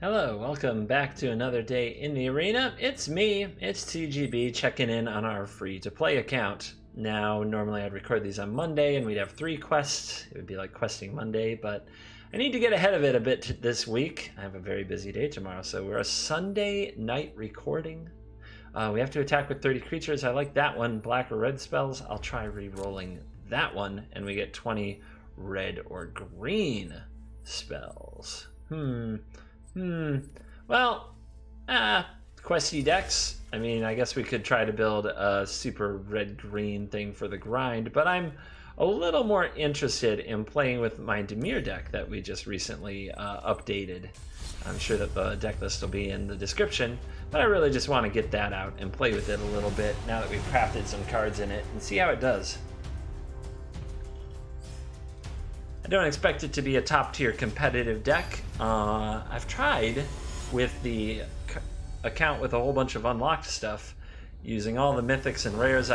Hello, welcome back to another day in the arena. It's me, it's TGB, checking in on our free-to-play account. Now, normally I'd record these on Monday and we'd have 3 quests. It would be like questing Monday, but I need to get ahead of it a bit this week. I have a very busy day tomorrow, so we're a Sunday night recording. We have to attack with 30 creatures. I like that one. Black or red spells. I'll try re-rolling that one, and we get 20 red or green spells. Well, questy decks. I mean, I guess we could try to build a super red-green thing for the grind, but I'm a little more interested in playing with my Dimir deck that we just recently updated. I'm sure that the deck list will be in the description, but I really just want to get that out and play with it a little bit now that we've crafted some cards in it and see how it does. I don't expect it to be a top-tier competitive deck. I've tried with the account with a whole bunch of unlocked stuff, using all the mythics and rares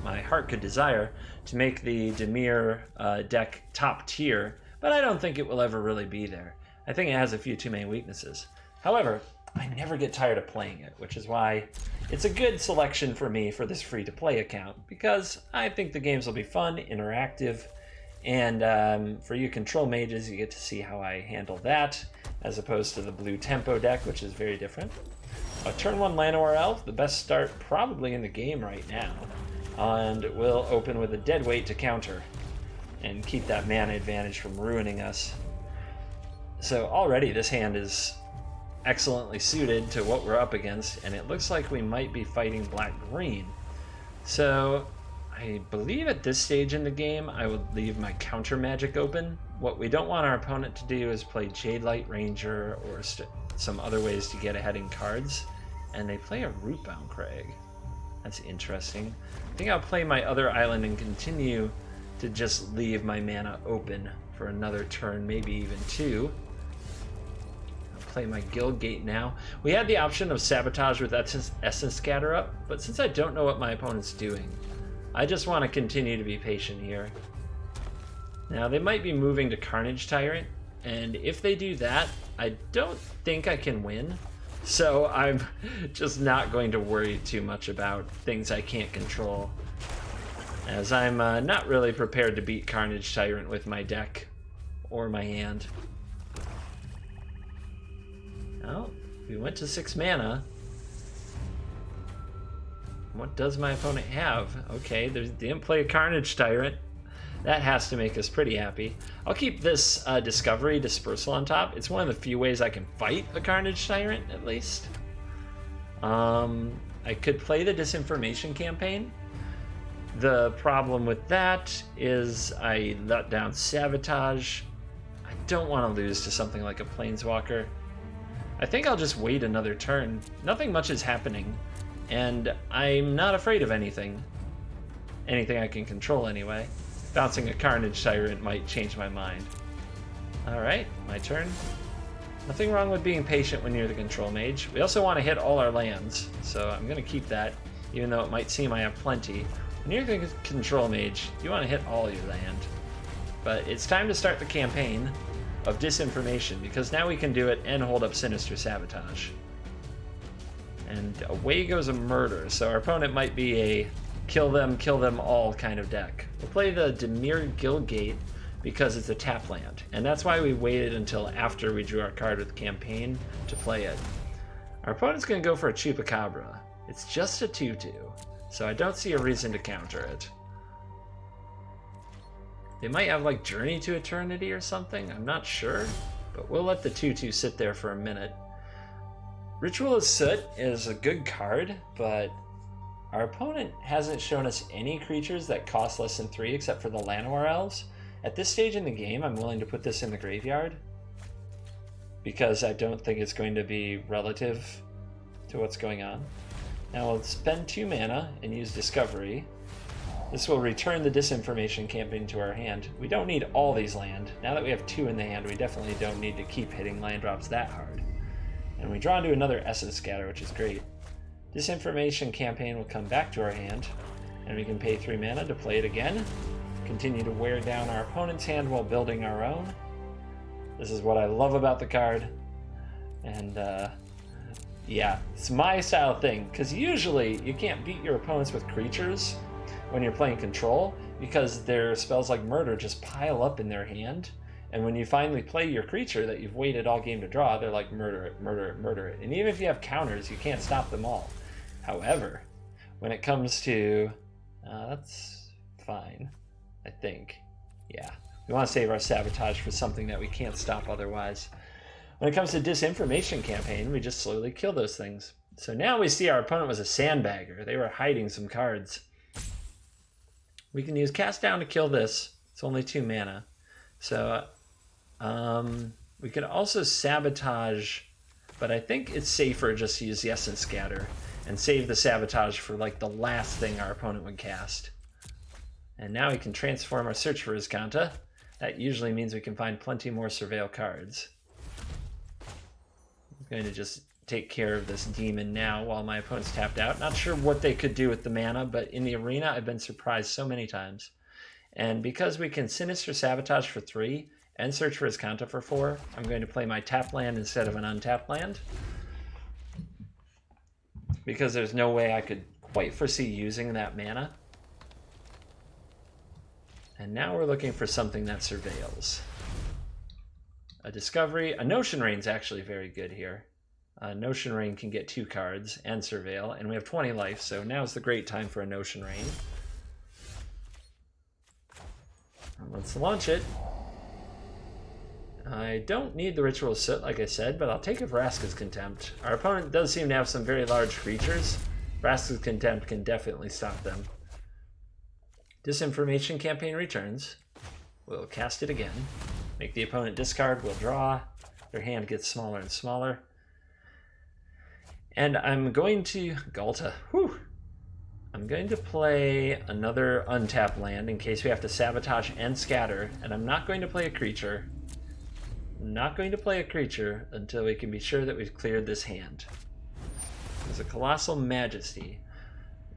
my heart could desire to make the Dimir deck top tier, but I don't think it will ever really be there. I think it has a few too many weaknesses. However, I never get tired of playing it, which is why it's a good selection for me for this free-to-play account, because I think the games will be fun, interactive, and for you control mages, you get to see how I handle that, as opposed to the blue tempo deck, which is very different. A turn 1 Llanowar Elf, the best start probably in the game right now, and we'll open with a deadweight to counter and keep that mana advantage from ruining us. So already this hand is excellently suited to what we're up against, and it looks like we might be fighting black-green. So I believe at this stage in the game, I would leave my counter magic open. What we don't want our opponent to do is play Jadelight Ranger or some other ways to get ahead in cards. And they play a Rootbound Crag. That's interesting. I think I'll play my other island and continue to just leave my mana open for another turn, maybe even 2. I'll play my Guildgate now. We had the option of Sabotage with Essence Scatter up, but since I don't know what my opponent's doing, I just want to continue to be patient here. Now, they might be moving to Carnage Tyrant, and if they do that, I don't think I can win. So I'm just not going to worry too much about things I can't control, as I'm not really prepared to beat Carnage Tyrant with my deck or my hand. Oh, we went to 6 mana. What does my opponent have? Okay, they didn't play a Carnage Tyrant. That has to make us pretty happy. I'll keep this Discovery Dispersal on top. It's one of the few ways I can fight a Carnage Tyrant, at least. I could play the Disinformation Campaign. The problem with that is I let down Sabotage. I don't want to lose to something like a Planeswalker. I think I'll just wait another turn. Nothing much is happening, and I'm not afraid of anything. Anything I can control, anyway. Bouncing a Carnage Tyrant might change my mind. Alright, my turn. Nothing wrong with being patient when you're the control mage. We also want to hit all our lands, so I'm going to keep that, even though it might seem I have plenty. When you're the control mage, you want to hit all your land. But it's time to start the campaign of Disinformation, because now we can do it and hold up Sinister Sabotage. And away goes a murder, so our opponent might be a kill them all kind of deck. We'll play the Dimir Guildgate because it's a tap land, and that's why we waited until after we drew our card with campaign to play it. Our opponent's going to go for a Chupacabra. It's just a 2/2, so I don't see a reason to counter it. They might have like Journey to Eternity or something, I'm not sure, but we'll let the 2/2 sit there for a minute. Ritual of Soot is a good card, but our opponent hasn't shown us any creatures that cost less than 3 except for the Llanowar Elves. At this stage in the game, I'm willing to put this in the graveyard because I don't think it's going to be relative to what's going on. Now we'll spend 2 mana and use Discovery. This will return the Disinformation Campaign to our hand. We don't need all these land. Now that we have 2 in the hand, we definitely don't need to keep hitting land drops that hard. And we draw into another Essence Scatter, which is great. Disinformation Campaign will come back to our hand, and we can pay 3 mana to play it again. Continue to wear down our opponent's hand while building our own. This is what I love about the card. And yeah, it's my style thing, because usually you can't beat your opponents with creatures when you're playing control, because their spells like murder just pile up in their hand. And when you finally play your creature that you've waited all game to draw, they're like, murder it, murder it, murder it. And even if you have counters, you can't stop them all. However, when it comes to... that's fine, I think. Yeah, we want to save our Sabotage for something that we can't stop otherwise. When it comes to Disinformation Campaign, we just slowly kill those things. So now we see our opponent was a sandbagger. They were hiding some cards. We can use Cast Down to kill this. It's only 2 mana. So we could also Sabotage, but I think it's safer just to use Yes and Scatter and save the Sabotage for like the last thing our opponent would cast. And now we can transform our Search for Azcanta. That usually means we can find plenty more Surveil cards. I'm going to just take care of this demon now while my opponent's tapped out. Not sure what they could do with the mana, but in the arena I've been surprised so many times. And because we can Sinister Sabotage for 3 and Search for Azcanta for 4, I'm going to play my tap land instead of an untapped land, because there's no way I could quite foresee using that mana. And now we're looking for something that surveils. A Discovery. A Notion Rain's actually very good here. Notion Rain can get 2 cards and surveil, and we have 20 life, so now's the great time for a Notion Rain. Let's launch it. I don't need the Ritual of Soot, like I said, but I'll take a Vraska's Contempt. Our opponent does seem to have some very large creatures. Vraska's Contempt can definitely stop them. Disinformation Campaign returns. We'll cast it again. Make the opponent discard, we'll draw. Their hand gets smaller and smaller. And I'm going to... Galta. Whew! I'm going to play another untapped land in case we have to Sabotage and Scatter, and I'm not going to play a creature. I'm not going to play a creature until we can be sure that we've cleared this hand. There's a Colossal Majesty.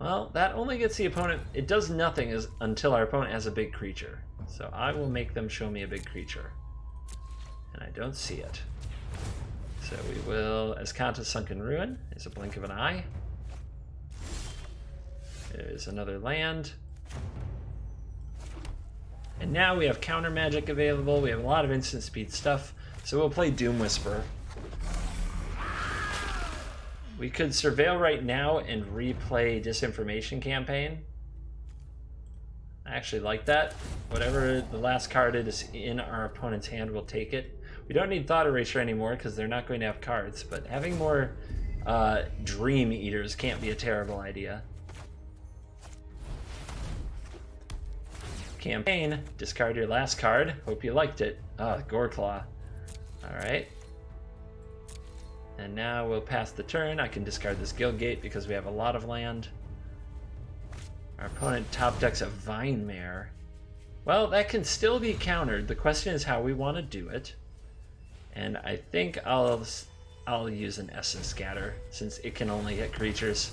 Well, that only gets the opponent... It does nothing until our opponent has a big creature. So I will make them show me a big creature. And I don't see it. So we will... Azcanta Sunken Ruin is a blink of an eye. There's another land. And now we have counter magic available. We have a lot of instant speed stuff. So we'll play Doom Whisper. We could Surveil right now and replay Disinformation Campaign. I actually like that. Whatever the last card is in our opponent's hand, we'll take it. We don't need Thought Erasure anymore because they're not going to have cards, but having more Dream Eaters can't be a terrible idea. Campaign, discard your last card. Hope you liked it. Goreclaw. Alright. And now we'll pass the turn. I can discard this Guildgate because we have a lot of land. Our opponent top decks a Vine Mare. Well, that can still be countered. The question is how we want to do it. And I think I'll use an Essence Scatter since it can only hit creatures.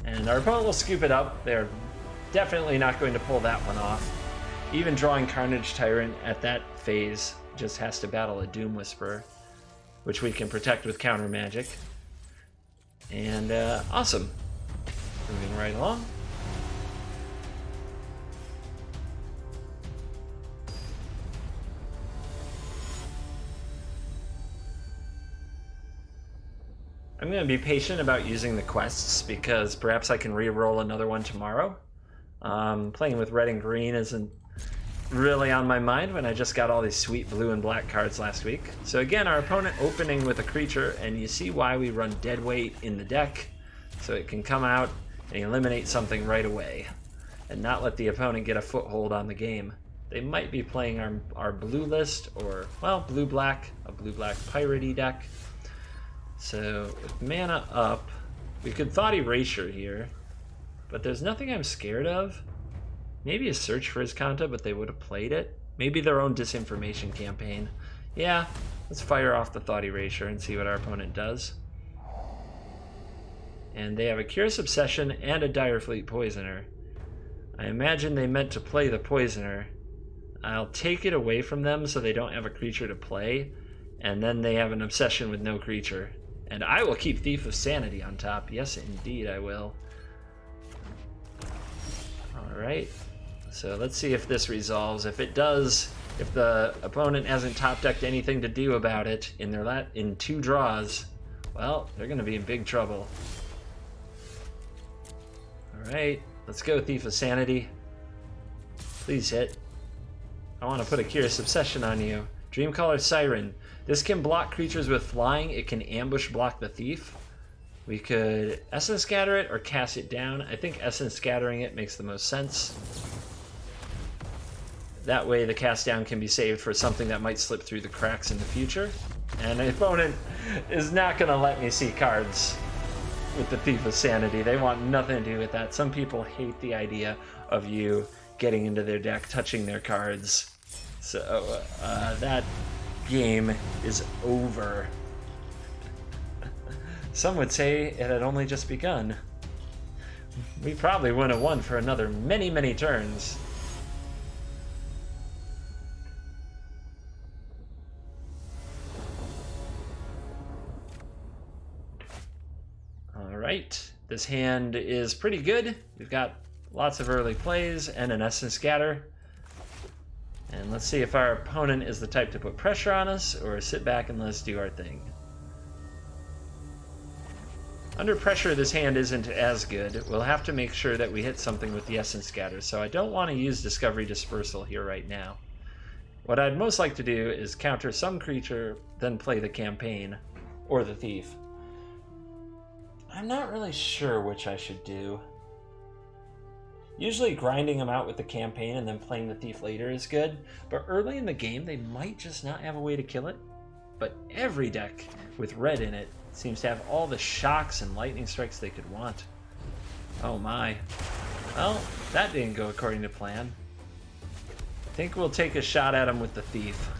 And our opponent will scoop it up. They're definitely not going to pull that one off. Even drawing Carnage Tyrant at that phase just has to battle a Doom Whisperer, which we can protect with counter magic. And awesome. Moving right along. I'm going to be patient about using the quests because perhaps I can re-roll another one tomorrow. Playing with red and green isn't really on my mind when I just got all these sweet blue and black cards last week. So again, our opponent opening with a creature, and you see why we run Deadweight in the deck, so it can come out and eliminate something right away and not let the opponent get a foothold on the game. They might be playing our blue list, or, well, blue-black, a blue-black pirate-y deck. So with mana up, we could Thought Erasure here, but there's nothing I'm scared of. Maybe a Search for Azcanta, but they would have played it. Maybe their own Disinformation Campaign. Yeah, let's fire off the Thought Erasure and see what our opponent does. And they have a Curious Obsession and a Direfleet Poisoner. I imagine they meant to play the Poisoner. I'll take it away from them so they don't have a creature to play, And then they have an obsession with no creature. And I will keep Thief of Sanity on top. Yes, indeed I will. Alright. So let's see if this resolves. If it does, if the opponent hasn't top decked anything to do about it in 2 draws, well, they're going to be in big trouble. Alright, let's go Thief of Sanity. Please hit. I want to put a Curious Obsession on you. Dreamcaller Siren. This can block creatures with flying. It can ambush block the thief. We could Essence Scatter it or cast it down. I think Essence Scattering it makes the most sense. That way the cast down can be saved for something that might slip through the cracks in the future. And the opponent is not going to let me see cards with the Thief of Sanity. They want nothing to do with that. Some people hate the idea of you getting into their deck, touching their cards. So that game is over. Some would say it had only just begun. We probably wouldn't have won for another many, many turns. Alright, this hand is pretty good. We've got lots of early plays and an Essence Scatter. And let's see if our opponent is the type to put pressure on us or sit back and let us do our thing. Under pressure, this hand isn't as good. We'll have to make sure that we hit something with the Essence Scatter, so I don't want to use Discovery Dispersal here right now. What I'd most like to do is counter some creature, then play the campaign, or the thief. I'm not really sure which I should do. Usually grinding them out with the campaign and then playing the thief later is good, but early in the game they might just not have a way to kill it. But every deck with red in it seems to have all the shocks and lightning strikes they could want. Oh my. Well, that didn't go according to plan. I think we'll take a shot at him with the thief.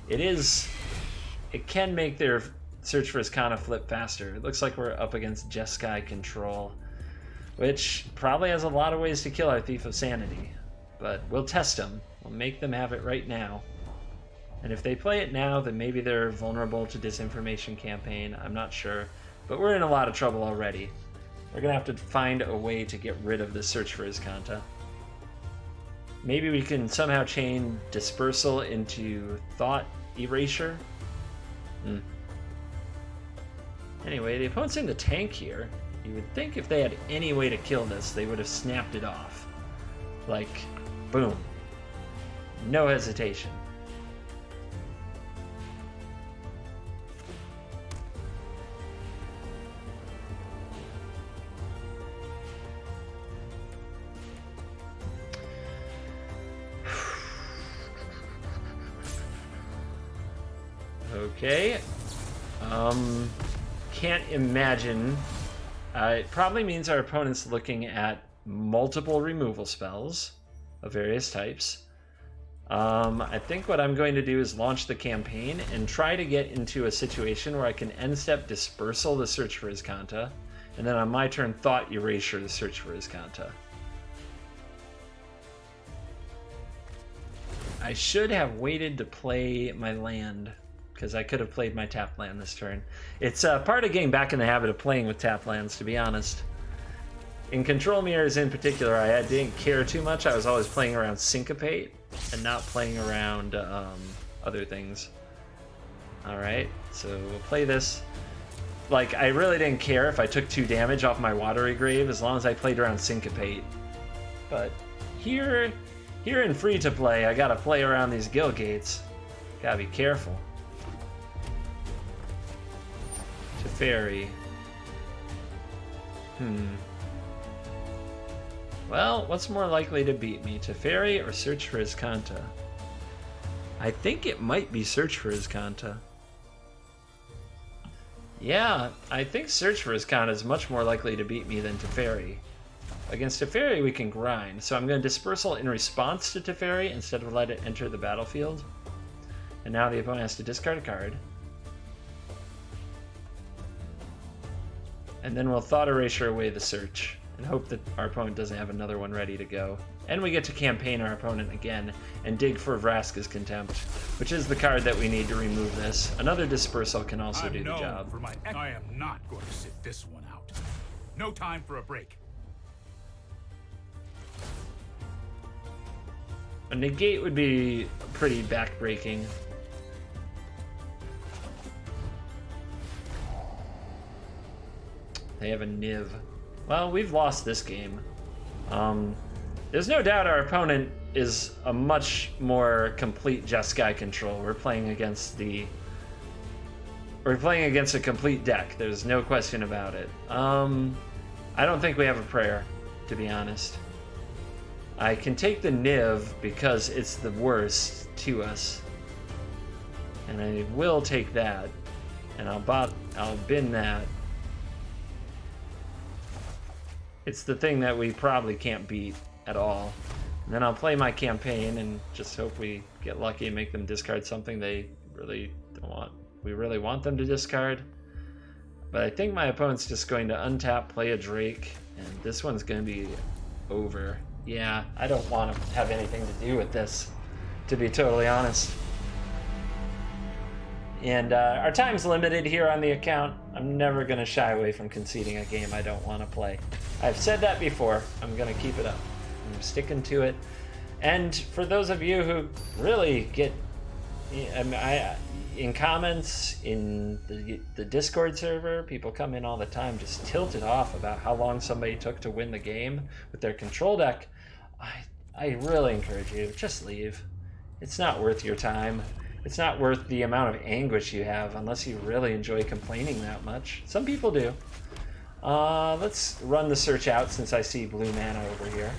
It can make their Search for Azcanta flip faster. It looks like we're up against Jeskai Control, which probably has a lot of ways to kill our Thief of Sanity. But we'll test them. We'll make them have it right now. And if they play it now, then maybe they're vulnerable to Disinformation Campaign. I'm not sure. But we're in a lot of trouble already. We're going to have to find a way to get rid of this Search for Azcanta. Maybe we can somehow chain Dispersal into Thought Erasure. Anyway, the opponent's in the tank here. You would think if they had any way to kill this, they would have snapped it off. Like, boom. No hesitation. Okay. Can't imagine. It probably means our opponent's looking at multiple removal spells of various types. I think what I'm going to do is launch the campaign and try to get into a situation where I can end step Dispersal the Search for Azcanta, and then on my turn Thought Erasure the Search for Azcanta. I should have waited to play my land, because I could have played my tap land this turn. It's part of getting back in the habit of playing with tap lands, to be honest. In Control Mirrors in particular, I didn't care too much. I was always playing around Syncopate and not playing around other things. Alright, so we'll play this. Like, I really didn't care if I took 2 damage off my Watery Grave as long as I played around Syncopate. But here in free-to-play, I gotta play around these Guildgates. Gotta be careful. Teferi. Well, what's more likely to beat me, Teferi or Search for Azcanta? I think it might be Search for Azcanta. Yeah, I think Search for Azcanta is much more likely to beat me than Teferi. Against Teferi, we can grind, so I'm going to Dispersal in response to Teferi instead of let it enter the battlefield. And now the opponent has to discard a card. And then we'll Thought Erasure away the Search. and hope that our opponent doesn't have another one ready to go. And we get to campaign our opponent again and dig for Vraska's Contempt, which is the card that we need to remove this. Another Dispersal can also do the job. I am not going to sit this one out. No time for a break. A Negate would be pretty backbreaking. They have a Niv. Well, we've lost this game. There's no doubt our opponent is a much more complete Jeskai control. We're playing against a complete deck. There's no question about it. I don't think we have a prayer, to be honest. I can take the Niv because it's the worst to us. And I will take that. And I'll bin that. It's the thing that we probably can't beat at all. And then I'll play my campaign and just hope we get lucky and make them discard something they really don't want. We really want them to discard. But I think my opponent's just going to untap, play a Drake, and this one's going to be over. Yeah, I don't want to have anything to do with this, to be totally honest. And our time's limited here on the account. I'm never going to shy away from conceding a game I don't want to play. I've said that before. I'm going to keep it up. I'm sticking to it. And for those of you who really get in comments in the Discord server, people come in all the time just tilted off about how long somebody took to win the game with their control deck. I really encourage you to just leave. It's not worth your time. It's not worth the amount of anguish you have unless you really enjoy complaining that much. Some people do. Let's run the search out since I see blue mana over here.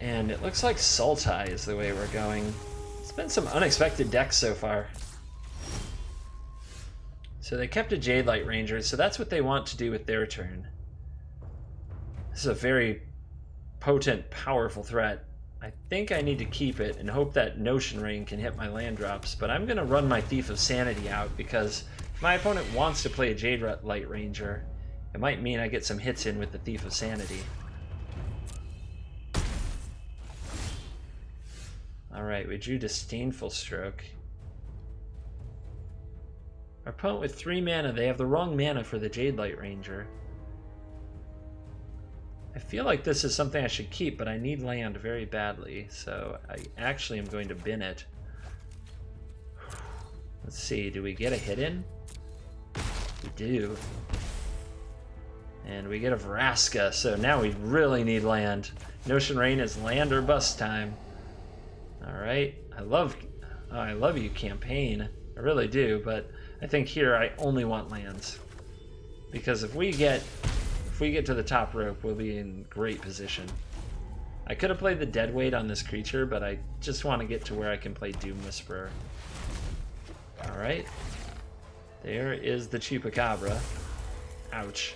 And it looks like Sultai is the way we're going. It's been some unexpected decks so far. So they kept a Jade Light Ranger, so that's what they want to do with their turn. This is a very potent, powerful threat. I think I need to keep it and hope that Notion Rain can hit my land drops, but I'm going to run my Thief of Sanity out because if my opponent wants to play a Jade Light Ranger, it might mean I get some hits in with the Thief of Sanity. Alright, we drew Disdainful Stroke. Our opponent with 3 mana, they have the wrong mana for the Jade Light Ranger. I feel like this is something I should keep, but I need land very badly, so I actually am going to bin it. Let's see, do we get a hit in? We do. And we get a Vraska, so now we really need land. Notion Rain is land or bust time. Alright, I love you, campaign. I really do, but I think here I only want lands. Because if we get to the top rope, we'll be in great position. I could have played the Deadweight on this creature, but I just want to get to where I can play Doom Whisperer. Alright. There is the Chupacabra. Ouch.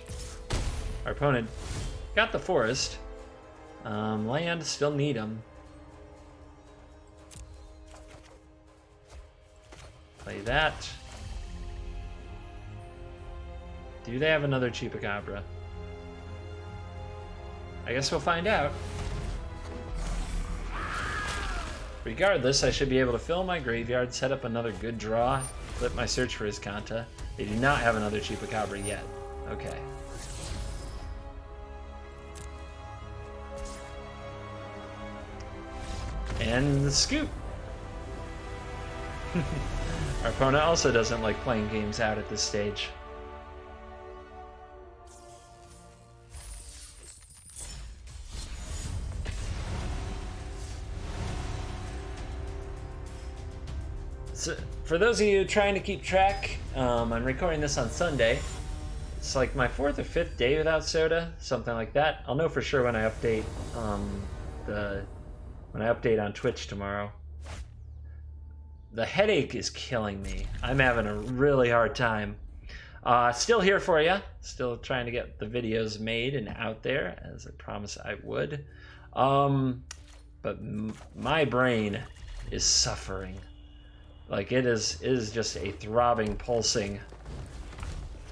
Our opponent got the forest. Land, still need them. Play that. Do they have another Chupacabra? I guess we'll find out. Regardless, I should be able to fill my graveyard, set up another good draw, flip my search for Azcanta. They do not have another Chupacabra yet. Okay. And the scoop. Our opponent also doesn't like playing games out at this stage. So, for those of you trying to keep track, I'm recording this on Sunday. It's like my 4th or 5th day without soda, something like that. I'll know for sure when I update on Twitch tomorrow. The headache is killing me. I'm having a really hard time. Still here for you. Still trying to get the videos made and out there, as I promised I would. But my brain is suffering. Like it is just a throbbing, pulsing.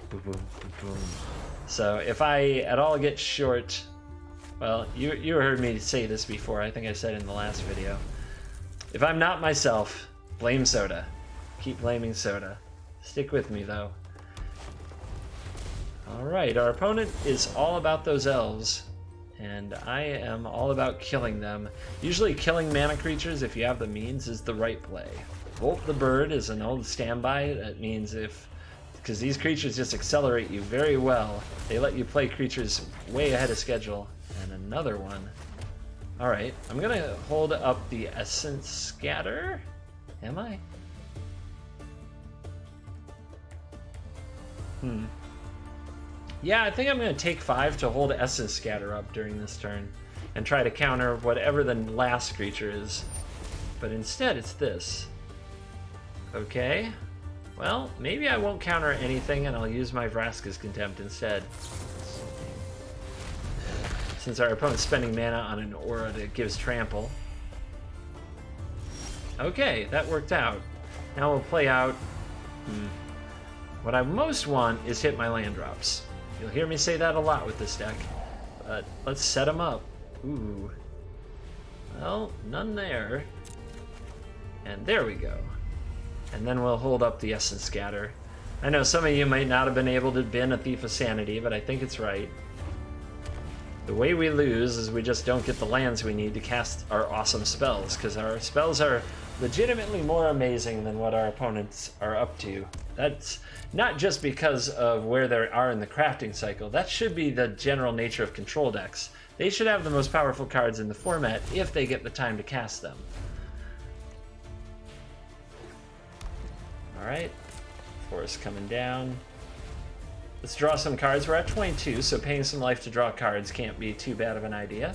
Boom, boom, boom, boom. So if I at all get short, well, you heard me say this before. I think I said in the last video. If I'm not myself, blame Soda. Keep blaming Soda. Stick with me, though. Alright, our opponent is all about those elves, and I am all about killing them. Usually killing mana creatures, if you have the means, is the right play. Volt the Bird is an old standby. That means because these creatures just accelerate you very well. They let you play creatures way ahead of schedule. And another one. Alright, I'm gonna hold up the Essence Scatter. Am I? Yeah, I think I'm going to take 5 to hold Essence Scatter up during this turn and try to counter whatever the last creature is. But instead, it's this. Okay. Well, maybe I won't counter anything and I'll use my Vraska's Contempt instead. Since our opponent's spending mana on an aura that gives trample. Okay, that worked out. Now we'll play out... What I most want is hit my land drops. You'll hear me say that a lot with this deck. But let's set them up. Ooh. Well, none there. And there we go. And then we'll hold up the Essence Scatter. I know some of you might not have been able to bin a Thief of Sanity, but I think it's right. The way we lose is we just don't get the lands we need to cast our awesome spells, because our spells are legitimately more amazing than what our opponents are up to. That's not just because of where they are in the crafting cycle. That should be the general nature of control decks. They should have the most powerful cards in the format if they get the time to cast them. Alright, Forest coming down. Let's draw some cards. We're at 22, so paying some life to draw cards can't be too bad of an idea.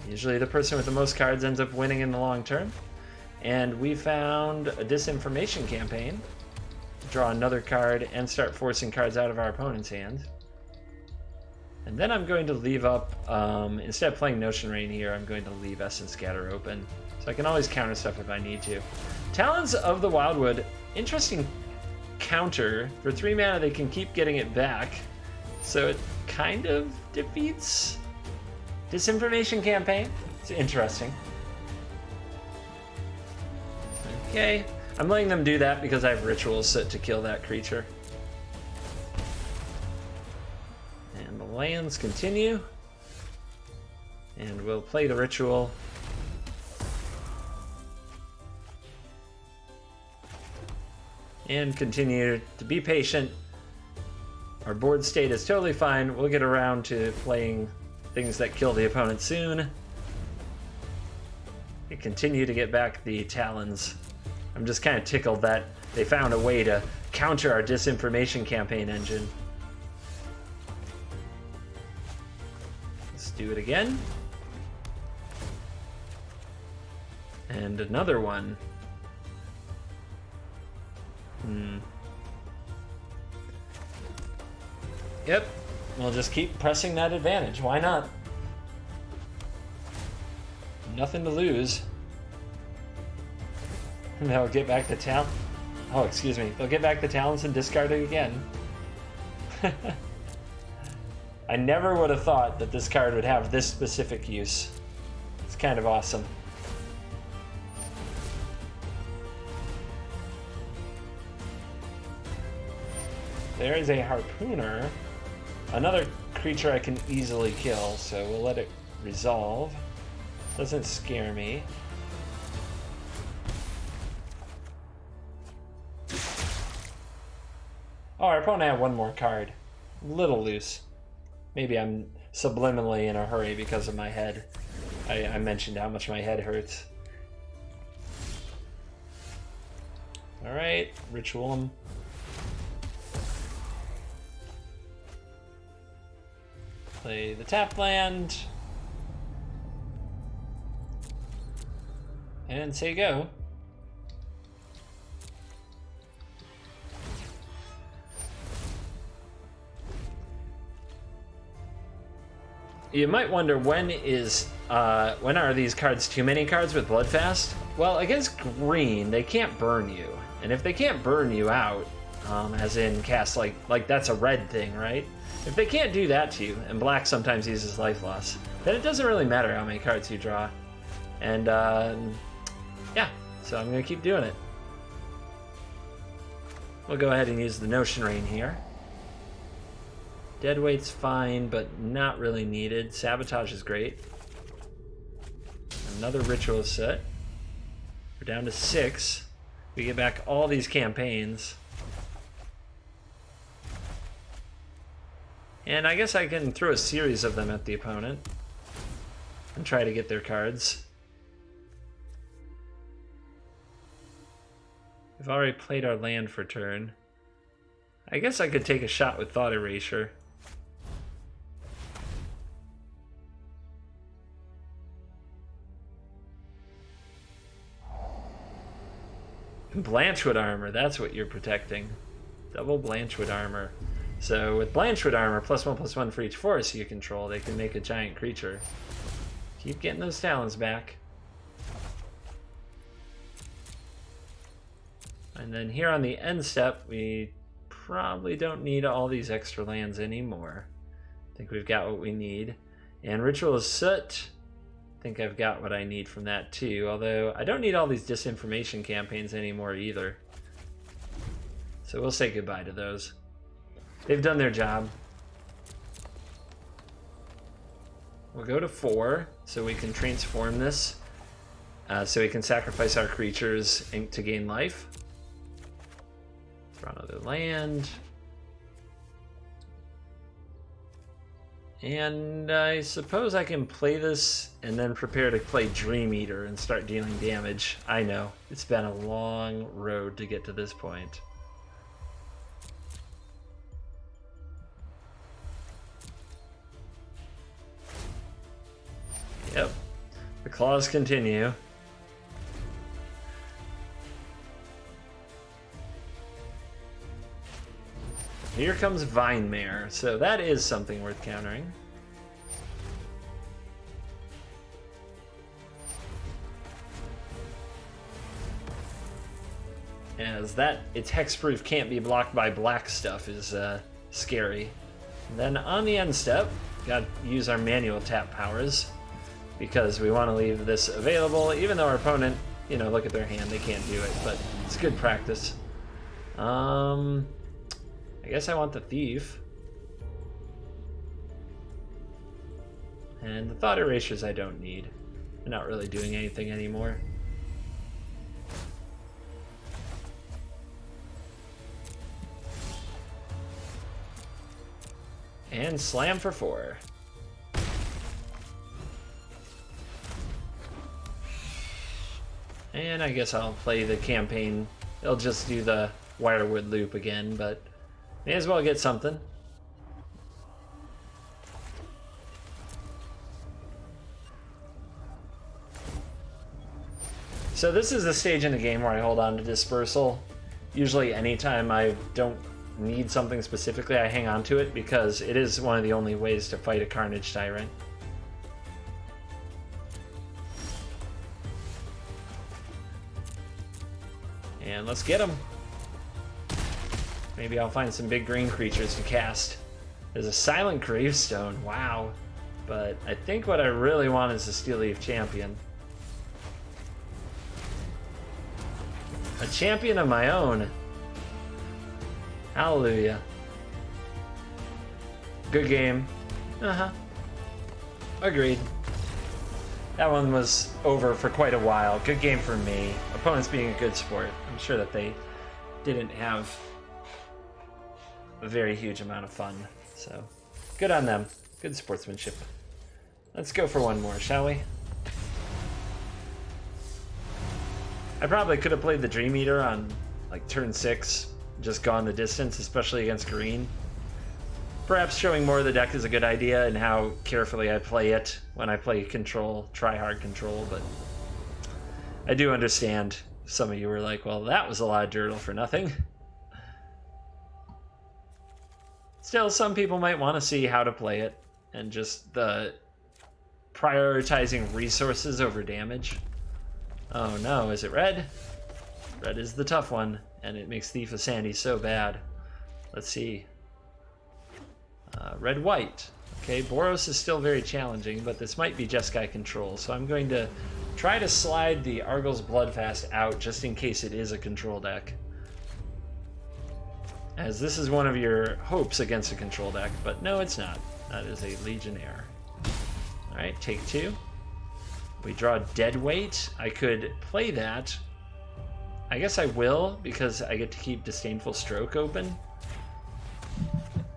Usually the person with the most cards ends up winning in the long term. And we found a Disinformation Campaign. Draw another card and start forcing cards out of our opponent's hand. And then I'm going to leave up, instead of playing Notion Rain here, I'm going to leave Essence Scatter open. So I can always counter stuff if I need to. Talons of the Wildwood, interesting counter. For 3 mana they can keep getting it back. So it kind of defeats Disinformation Campaign. It's interesting. Okay, I'm letting them do that because I have Ritual of Soot to kill that creature. And the lands continue. And we'll play the Ritual. And continue to be patient. Our board state is totally fine. We'll get around to playing things that kill the opponent soon. We continue to get back the Talons. I'm just kind of tickled that they found a way to counter our Disinformation Campaign engine. Let's do it again. And another one. Yep, we'll just keep pressing that advantage. Why not? Nothing to lose. And they'll get back the Talon. Oh, excuse me. They'll get back the Talons and discard it again. I never would have thought that this card would have this specific use. It's kind of awesome. There is a Harpooner. Another creature I can easily kill, so we'll let it resolve. Doesn't scare me. Oh, our opponent had one more card. A little loose. Maybe I'm subliminally in a hurry because of my head. I mentioned how much my head hurts. Alright, Ritual him. Play the tap land. And say go. You might wonder when are these cards too many cards with Bloodfast? Well, against green, they can't burn you. And if they can't burn you out, as in cast like that's a red thing, right? If they can't do that to you, and black sometimes uses life loss, then it doesn't really matter how many cards you draw. And yeah, so I'm gonna keep doing it. We'll go ahead and use the Notion Rain here. Deadweight's fine, but not really needed. Sabotage is great. Another Ritual of Soot. We're down to 6. We get back all these campaigns. And I guess I can throw a series of them at the opponent and try to get their cards. We've already played our land for turn. I guess I could take a shot with Thought Erasure. Blanchwood Armor, that's what you're protecting. Double Blanchwood Armor. So with Blanchwood Armor, +1/+1 for each force you control, they can make a giant creature. Keep getting those talons back. And then here on the end step, we probably don't need all these extra lands anymore. I think we've got what we need. And Ritual of Soot, I think I've got what I need from that too, although I don't need all these Disinformation Campaigns anymore either. So we'll say goodbye to those. They've done their job. We'll go to 4, so we can transform this, so we can sacrifice our creatures to gain life. Draw another land. And I suppose I can play this and then prepare to play Dream Eater and start dealing damage. I know, it's been a long road to get to this point. Yep, the claws continue. Here comes Vinemare, so that is something worth countering. As that, its hexproof can't be blocked by black stuff is scary. And then on the end step, gotta use our manual tap powers because we want to leave this available, even though our opponent, you know, look at their hand, they can't do it, but it's good practice. I guess I want the Thief. And the Thought Erasures I don't need. They're not really doing anything anymore. And slam for 4. And I guess I'll play the campaign. It'll just do the Wirewood loop again, but may as well get something. So this is the stage in the game where I hold on to Dispersal. Usually anytime I don't need something specifically, I hang on to it because it is one of the only ways to fight a Carnage Tyrant. And let's get him. Maybe I'll find some big green creatures to cast. There's a Silent Gravestone, wow. But I think what I really want is a Steel Leaf Champion. A champion of my own. Hallelujah. Good game. Agreed. That one was over for quite a while. Good game for me. Opponents being a good sport. I'm sure that they didn't have a very huge amount of fun. So, good on them. Good sportsmanship. Let's go for one more, shall we? I probably could have played the Dream Eater on like turn 6, just gone the distance, especially against green. Perhaps showing more of the deck is a good idea and how carefully I play it when I play control, try hard control, but I do understand some of you were like, well, that was a lot of Dirtle for nothing. Still, some people might want to see how to play it and just the prioritizing resources over damage. Oh no, is it red? Red is the tough one, and it makes Thief of Sanity so bad. Let's see. Red-white. Okay, Boros is still very challenging, but this might be Jeskai control, so I'm going to try to slide the Arguel's Bloodfast out just in case it is a control deck. As this is one of your hopes against a control deck, but no, it's not. That is a Legionnaire. Alright, take 2. We draw Deadweight. I could play that. I guess I will, because I get to keep Disdainful Stroke open,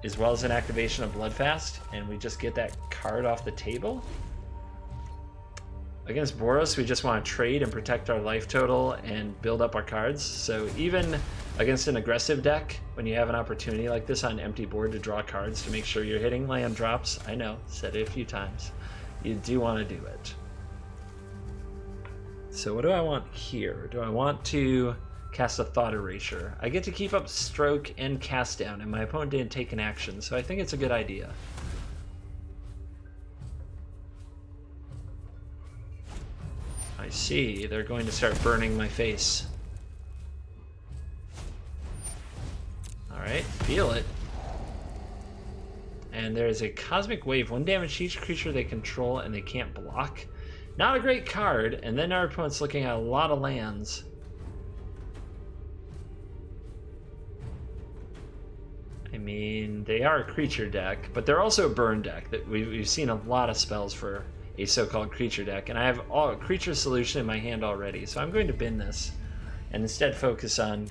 as well as an activation of Bloodfast, and we just get that card off the table. Against Boros, we just want to trade and protect our life total and build up our cards. So even against an aggressive deck, when you have an opportunity like this on an empty board to draw cards to make sure you're hitting land drops, I know, said it a few times, you do want to do it. So what do I want here? Do I want to cast a Thought Erasure? I get to keep up Stroke and Cast Down, and my opponent didn't take an action, so I think it's a good idea. I see, they're going to start burning my face. Alright, feel it. And there's a Cosmic Wave, 1 damage to each creature they control and they can't block. Not a great card, and then our opponent's looking at a lot of lands. I mean, they are a creature deck, but they're also a burn deck. That we've seen a lot of spells for a so-called creature deck, and I have all creature solution in my hand already, so I'm going to bin this and instead focus on,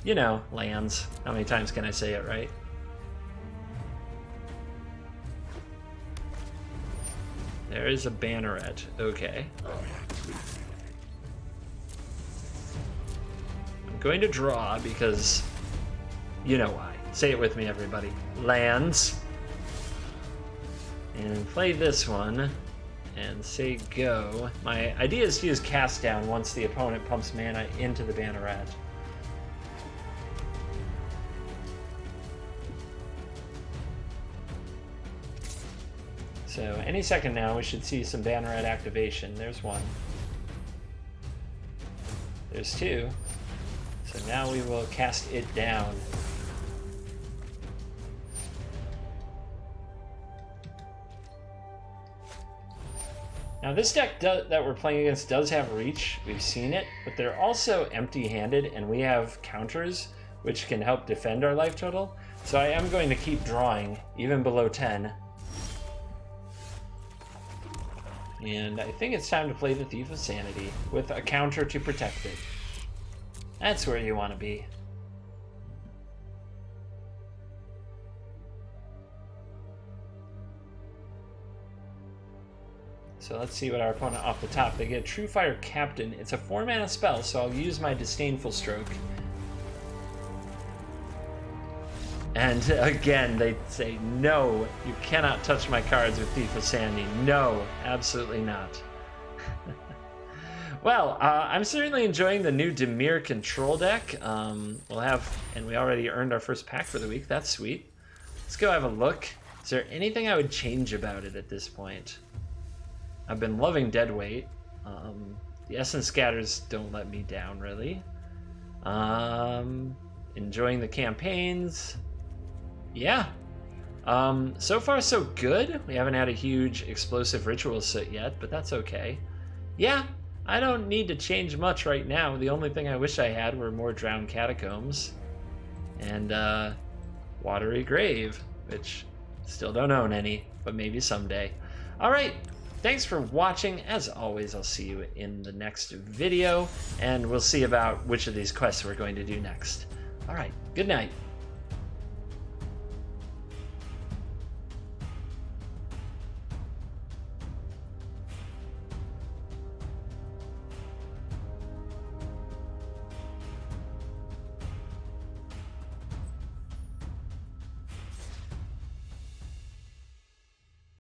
you know, lands. How many times can I say it, right? There is a Banneret. Okay. I'm going to draw because you know why. Say it with me, everybody. Lands. And play this one and say go. My idea is to use Cast Down once the opponent pumps mana into the Banneret. So any second now we should see some Banneret activation. There's 1. There's 2. So now we will cast it down. Now this deck that we're playing against does have reach, we've seen it, but they're also empty-handed and we have counters which can help defend our life total. So I am going to keep drawing, even below 10. And I think it's time to play the Thief of Sanity with a counter to protect it. That's where you want to be. So let's see what our opponent off the top. They get True Fire Captain. It's a 4-mana spell, so I'll use my Disdainful Stroke. And again, they say, no, you cannot touch my cards with Thief of Sanity. No, absolutely not. Well, I'm certainly enjoying the new Dimir control deck. We'll have, and we already earned our first pack for the week. That's sweet. Let's go have a look. Is there anything I would change about it at this point? I've been loving Deadweight. The Essence Scatters don't let me down, really. Enjoying the campaigns. Yeah. So far, so good. We haven't had a huge explosive Ritual of Soot yet, but that's okay. Yeah, I don't need to change much right now. The only thing I wish I had were more Drowned Catacombs. And Watery Grave, which still don't own any, but maybe someday. All right. Thanks for watching. As always, I'll see you in the next video, and we'll see about which of these quests we're going to do next. All right, good night.